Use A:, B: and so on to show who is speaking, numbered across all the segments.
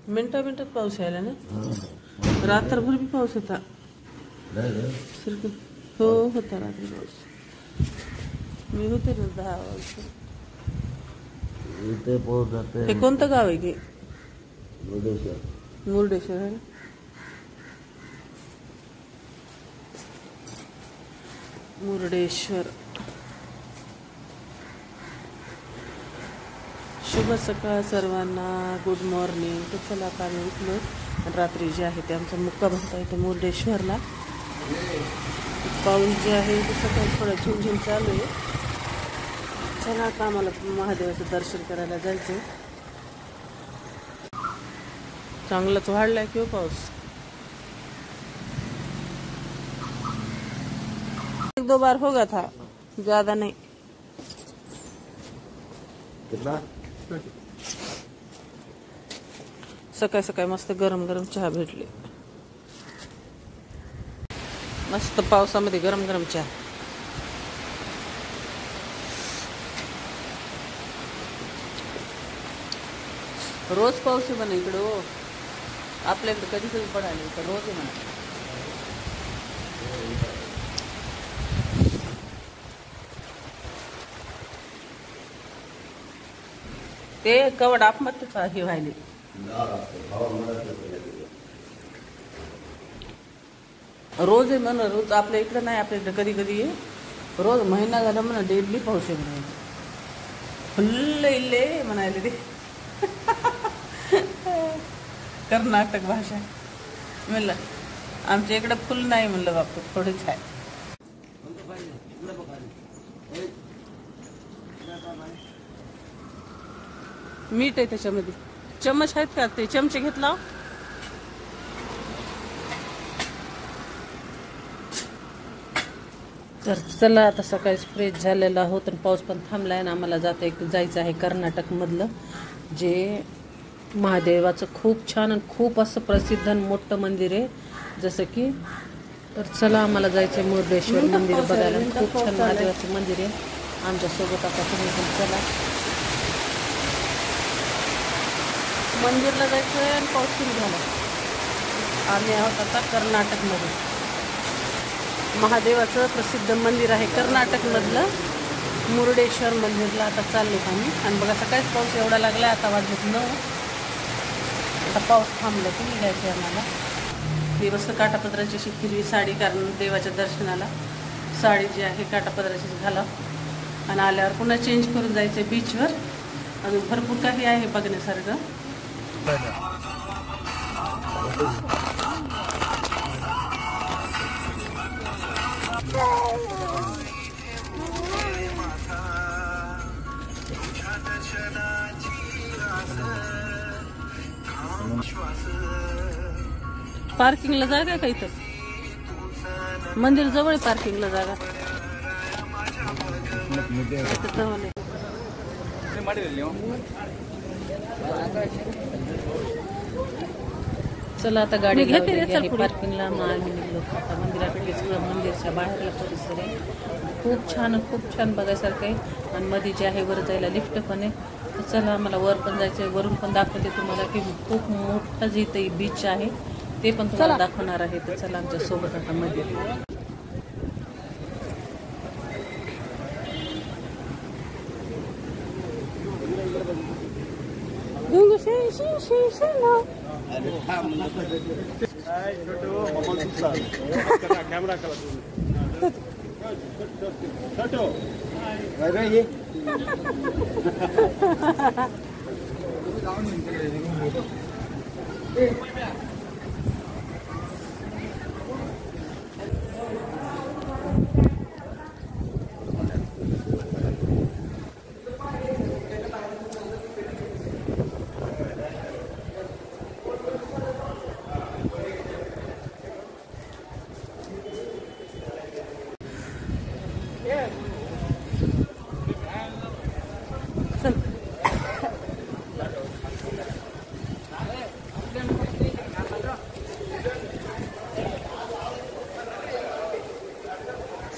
A: मिनटा मिनटात पाऊस यायला ना. रात्रभर बी पाऊस होता. हो होता रात्री पाऊस. मी होते ना 10 वाजता. हे कोणतं गाव आहे की? मुर्डेश्वर आहे ना. मुर्डेश्वर. शुभ सकाळ सर्वांना. Good morning. तर चला आता आम्ही उठलो. रात्री जे आहे ते आमचा मुक्काम होता इथे मुर्डेश्वरला. पाऊस जे आहे ते सकाळी थोडं झिमझिम चालू आहे. चला आता आम्हाला महादेवाचं दर्शन करायला जायचं. चांगलाच वाढलाय किंवा पाऊस. 1-2 बार हो गया था, ज्यादा नहीं.
B: कितना?
A: सकाळी सकाळी मस्त गरम गरम चहा भेटली. मस्त पावसामध्ये गरम गरम चहा. रोज पाऊस आहे म्हणा इकडं. हो आपल्याकडे कधी कधी पडायला तर रोज आहे म्हणा. ते कवड आत्महत्येचा हे व्हायले. रोज आहे म्हणा. रोज आपल्या इकडे नाही. आपल्या इकडे कधी कधी आहे. रोज महिना झाला म्हणा डेली पाऊस आहे म्हणा. फुल्ल इल्ले म्हणायले ते. कर्नाटक भाषा म्हणलं. आमच्या इकडे फुल नाही म्हणलं बापू, थोडीच आहे. मीठ आहे त्याच्यामध्ये. चम्मच आहेत का? ते चमचे घेतला. तर चला आता सकाळी फ्रेश झालेला आहोत आणि पाऊस पण थांबलाय ना. आम्हाला जायचं आहे कर्नाटक मधलं जे महादेवाचं खूप छान आणि खूप असं प्रसिद्ध आणि मोठं मंदिर आहे. जसं की तर चला आम्हाला जायचं आहे मुर्डेश्वर मंदिर बघायला. खूप छान महादेवाचं मंदिर आहे. आमच्यासोबत आता तुम्ही पण चला. मंदिरला जायचं आहे आणि पाऊस सुरू झाला. आम्ही आहोत आता कर्नाटकमध्ये. महादेवाचं प्रसिद्ध मंदिर आहे कर्नाटकमधलं मुर्डेश्वर मंदिरला आता चाललो आम्ही. आणि बघा सकाळीच पाऊस एवढा लागला. आता वाजलेत 9. आता पाऊस थांबला की निघायचं आहे आम्हाला. ही मस्त काठापदराची अशी हिरवी साडी, कारण देवाच्या दर्शनाला साडी जी आहे काठापदराचीच घाला. आणि आल्यावर पुन्हा चेंज करून जायचं आहे बीचवर. अजून भरपूर काही आहे बघण्यासारखं. पार्किंगला जागा आहे का इथं? मंदिर जवळ पार्किंगला जागा. चला आता गाडी घेते पार्किंगला. आम्ही निघलो आता मंदिराकडे. सगळं मंदिरच्या बाहेरला परिसर आहे. खूप छान बघायसारखं आहे. आणि मध्ये जे आहे वर जायला लिफ्ट पण आहे. तर चला आम्हाला वर पण जायचं आहे. वरून पण दाखवते तुम्हाला की खूप मोठं जे इथं बीच आहे ते पण तुम्हाला दाखवणार आहे. तर चला आमच्या सोबत आता मध्ये.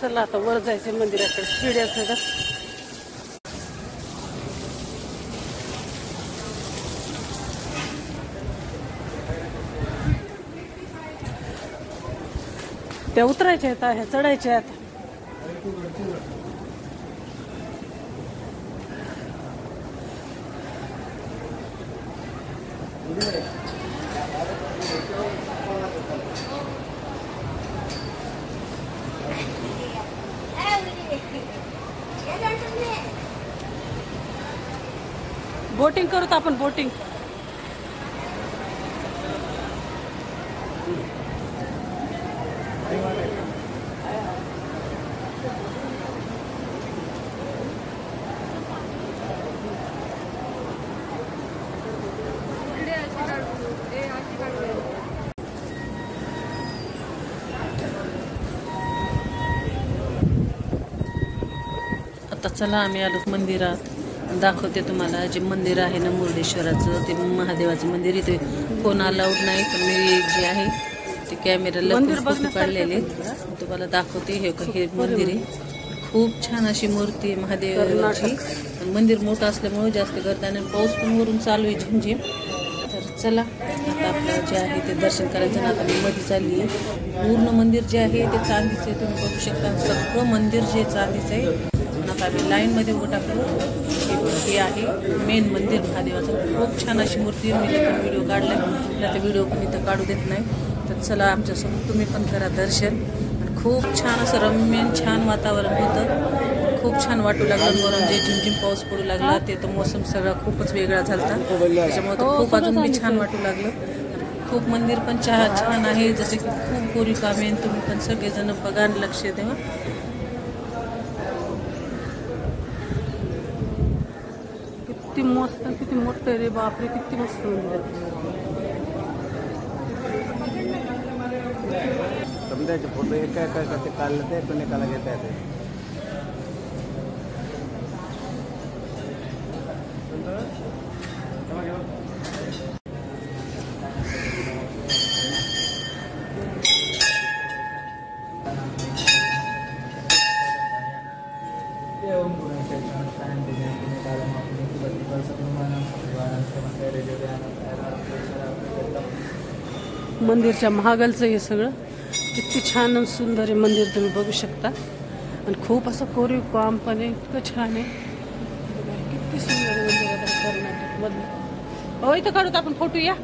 A: चला आता वर जायचं मंदिराकडे. शिड्या सगळं त्या उतरायच्या आहेत, ह्या चढायच्या आहेत. बोटिंग करूत आपण, बोटिंग. आता चला आम्ही आलो मंदिरात. दाखवते तुम्हाला जे मंदिर आहे ना मुरुडेश्वराचं, ते महादेवाचं मंदिर. इथे कोण अलाउड नाही, पण मी जे आहे ते कॅमेराला फोटो काढलेले तुम्हाला दाखवते. हे मंदिर आहे, खूप छान अशी मूर्ती आहे महादेवाची. मंदिर मोठं असल्यामुळे जास्त गर्दी आणि पाऊस पण वरून चालू आहे झिमझिम. तर चला आता आपलं जे आहे ते दर्शन करायचं ना. आता मी मध्ये चालली आहे. पूर्ण मंदिर जे आहे ते चांदीचं आहे, तुम्ही बघू शकता. सगळं मंदिर जे चांदीचं आहे. आता आम्ही लाईनमध्ये उभं टाकलो. हे आहे मेन मंदिर महादेवाचं. खूप छान अशी मूर्ती. मी पण व्हिडिओ काढलाय, आता व्हिडिओ पण इथं काढू देत नाही. तर चला आमच्यासोबत तुम्ही पण करा दर्शन. आणि खूप छान असं रम्य छान वातावरण होतं. खूप छान वाटू लागलं. वरून जे झिमझिम पाऊस पडू लागला ते तर मोसम सगळा खूपच वेगळा झाला, त्याच्यामुळे खूप अजून मी छान वाटू लागलं. खूप मंदिर पण छान आहे, जसे की खूप कोरी कामे. तुम्ही पण सगळेजण बघा आणि लक्ष द्या. किती मस्त, किती मोठं रे बापरे, किती मस्त मंदिर आहे.
B: समजायचे फोटो एका एका ते काढले ते पण एकाला घेता येते.
A: मंदिरच्या महागलचं हे सगळं किती छान आणि सुंदर आहे मंदिर, तुम्ही बघू शकता. आणि खूप असं कोरीव काम पण आहे, इतकं छान आहे. किती सुंदर आहे मंदिर कर्नाटक मधलं. हो इथं काढूत आपण फोटो. या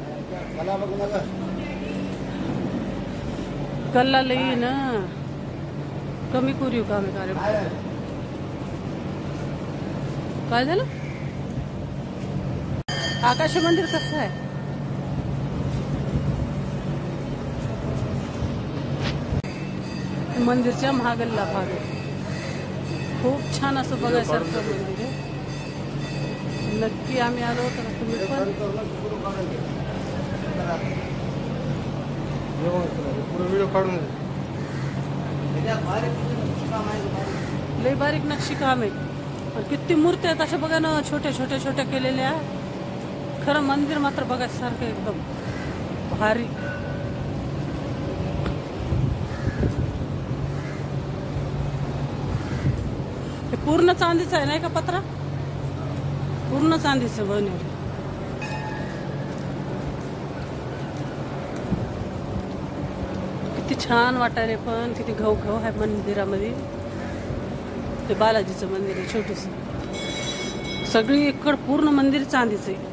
A: कल्ला लई ना, कमी कोरीव काम आहे. काय झालं? आकाश मंदिर कसं आहे? मंदिरच्या महागल्ला भाग आहे. खूप छान असं बघायसारखं मंदिर आहे. नक्की आम्ही आलो तर तुम्ही पण. लय बारीक नक्षी काम आहे. आणि किती मूर्ती आहेत अशा बघा ना, छोट्या छोट्या छोट्या केलेल्या. खरं मंदिर मात्र बघायसारखं एकदम भारी. हे पूर्ण चांदीचं आहे नाही का पत्रा? पूर्ण चांदीचं बनवलं. किती छान वाटायला. पण किती घाऊ घाऊ आहे मंदिरामध्ये. ते बालाजीचं मंदिर आहे छोटूस. सगळी इकडं पूर्ण मंदिर चांदीचं आहे.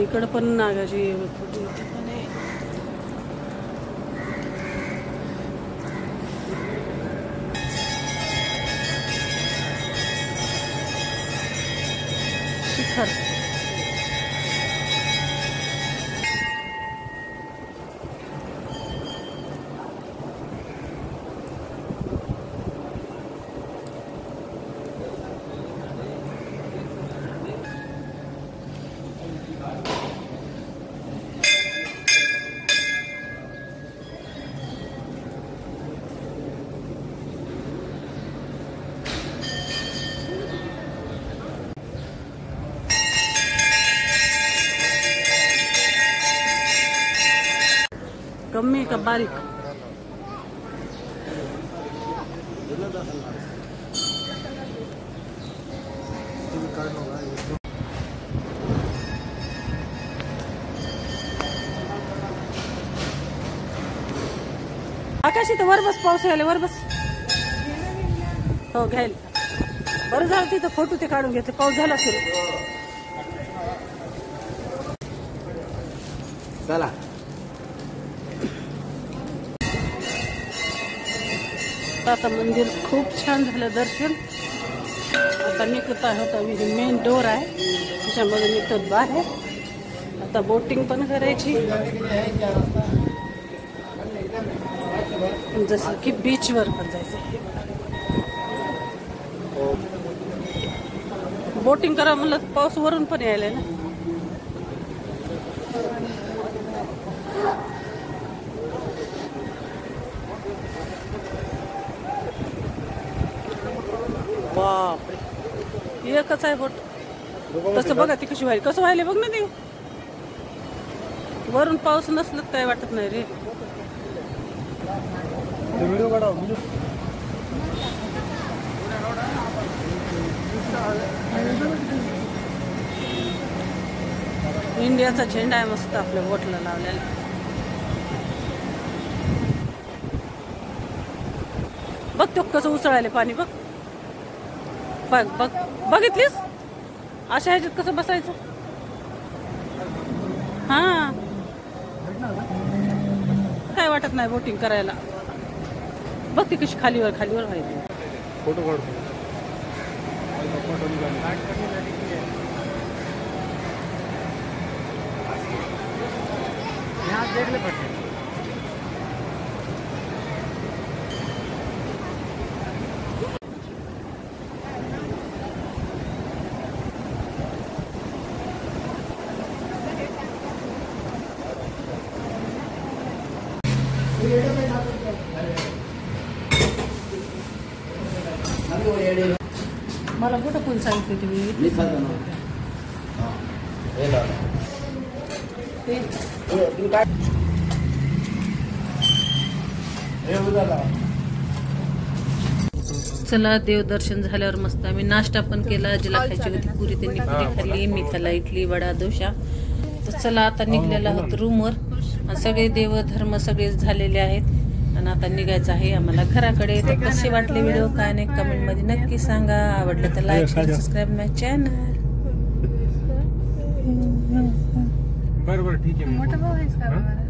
A: इकडं पण नागाची फोटो पण आहे. शिखर कमी का बारीक? आकाश इथं वर बस, पाऊस यायला वर बस. हो घ्यायला बरं झालं तिथं फोटो ते काढून घेतले. पाऊस झाला सुरू.
B: चला
A: आता मंदिर खूप छान झालं दर्शन. आता निघत होता मेन डोर आहे त्याच्यामध्ये निघत बाहेर. आता बोटिंग पण करायची जसं की बीचवर पण जायचं. बोटिंग करा म्हणलं पाऊस वरून पण यायलाय ना. बापरे एकच आहे बोट. तसं बघा ती कशी व्हायली, कसं व्हायला बघ ना ते. वरून पाऊस नसलं काय वाटत नाही रे. इंडियाचा झेंडा आहे मस्त आपल्या बोटला लावलेला. बघ तो कसं उसळायला पाणी बघ. बघ बघ बघितलीस अशा ह्याच्यात कसं बसायचं. हा काय वाटत नाही बोटिंग करायला. बघ ती कशी खालीवर खालीवर व्हायची.
B: फोटो काढ. देखले पडते.
A: मला कुठं कोण सांगितलं तुम्ही. चला देवदर्शन झाल्यावर मस्त आम्ही नाश्ता पण केला. जिला खायची होती पुरी त्यांनी पुरी खाल्ली. मी खाल्ला इडली वडा डोसा. तर चला आता निघलेला आहोत रूमवर. सगळे देव धर्म सगळे झालेले आहेत आणि आता निघायचं आहे आम्हाला घराकडे. तर कसे वाटले व्हिडिओ काय नाही कमेंट मध्ये नक्की सांगा. आवडलं तर लाईक शेअर सबस्क्राईब माय चॅनल.
B: बरोबर ठीक आहे.